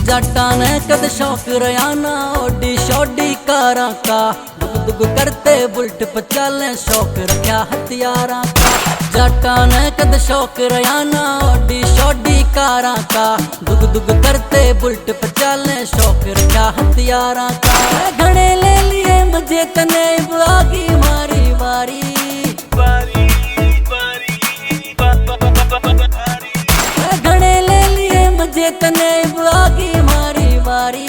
जट्टा ने कद शौक रयाना ओडी शोडी कारा का दुग दुग करते बुलट पर चले शौक रखा हथियारा का। जट्टा ने कद शौक रयाना ओडी शोडी कारा का दुग दुग करते बुलट पर चले शौक रखा हथियारा का। घड़े ले लिए मुझे तने आगी मारी वारी घड़े ले लिए मुझे तने आगी मारी वारी।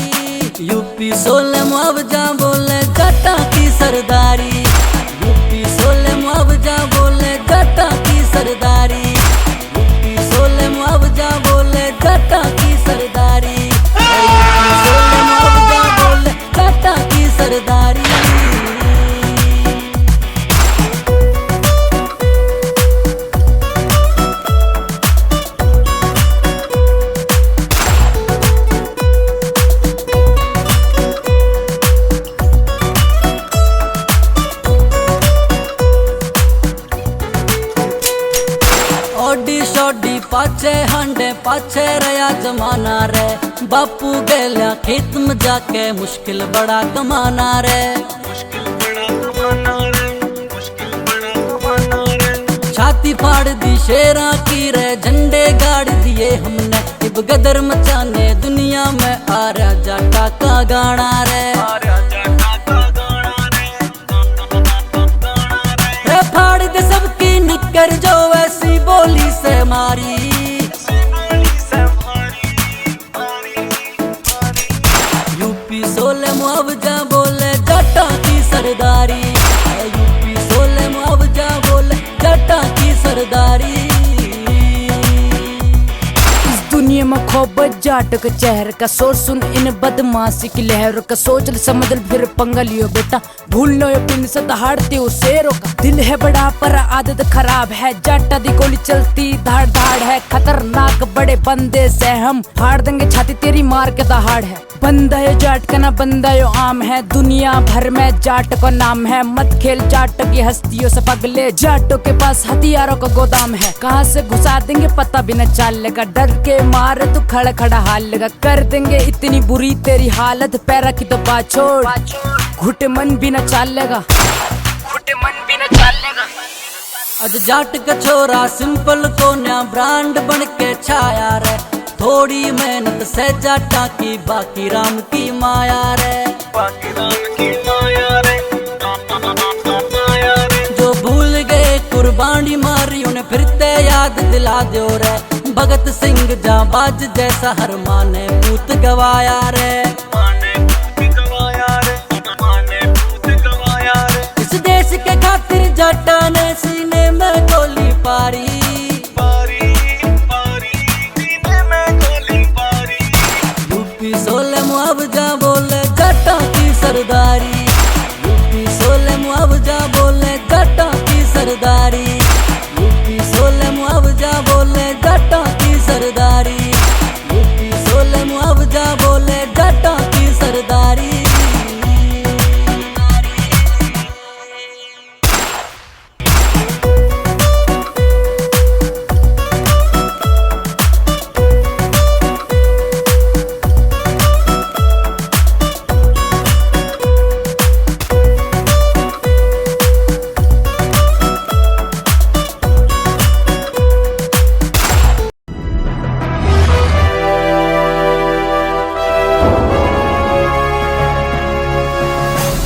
यूपी 16 मुआवजा बोले जट्टा की सरदारी। यूपी 16 मुआवजा बोले जट्टा की सरदारी। यूपी 16 मुआवजा बोले जट्टा की सरदारी। यूपी 16 मुआवजा बोले जट्टा की सरदारी। ओडी शोडी पाछे हांडे पाछे रया जमाना रे। बापू गेल्या खेत में जाके मुश्किल बड़ा कमाना रे। छाती फाड़ दी शेरा की रे झंडे गाड़ दिए हमने। अब गदर मचाने दुनिया में आ रहा जट्टा का गाना रे। फाड़ दे सबकी निकर जो ऐसी बोली से मारी। यूपी 16 मुआवजा बोले जट्टा की सरदारी। यूपी 16 मुआवजा बोले जट्टा की सरदारी। दुनिया में खोब जाट का चेहर का सोच सुन इन बदमाशी की लहर का। सोच समझ फिर पंगा लियो बेटा भूल लो पिन से दहाड़ते हो शेरों का। दिल है बड़ा पर आदत खराब है। जाटा दी गोली चलती धाड़ धाड़ है। खतरनाक बड़े बंदे से हम फाड़ देंगे छाती तेरी मार के दहाड़ है। बंदा यो जाट का ना बंदा यो आम है। दुनिया भर में जाट का नाम है। मत खेल जाट की हस्तियों से पगले। जाटों के पास हथियारों का गोदाम है। कहाँ से घुसा देंगे पता भी न चलेगा। डर के मारे तू खड़ा खड़ा हाल लगा। कर देंगे इतनी बुरी तेरी हालत पैरा की तो बात छोड़। घुटे मन भी न चलेगा। घुटे मन भी न चलेगा। आज जाट का छोरा सिंपल को नया ब्रांड बन के छाया रे। थोड़ी मेहनत से जाटा की बाकी राम की माया रे। बाकी राम की माया रे। जो भूल गए कुर्बानी मारी उन्हें फिरते याद दिला दो रे। भगत सिंह जाबाज जैसा हर माने पूत गवाया रे। इस देश के खातिर जाटा ने सीने में गोली पारी। यूपी 16 मुआवजा बोले जट्टा की सरदारी। यूपी 16 मुआवजा बोले जट्टा की सरदारी। यूपी 16 मुआवजा बोले जट्टा की सरदारी। यूपी 16 मुआवजा बोले जट्टा की सरदारी।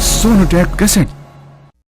सोनोटेक कैसेट।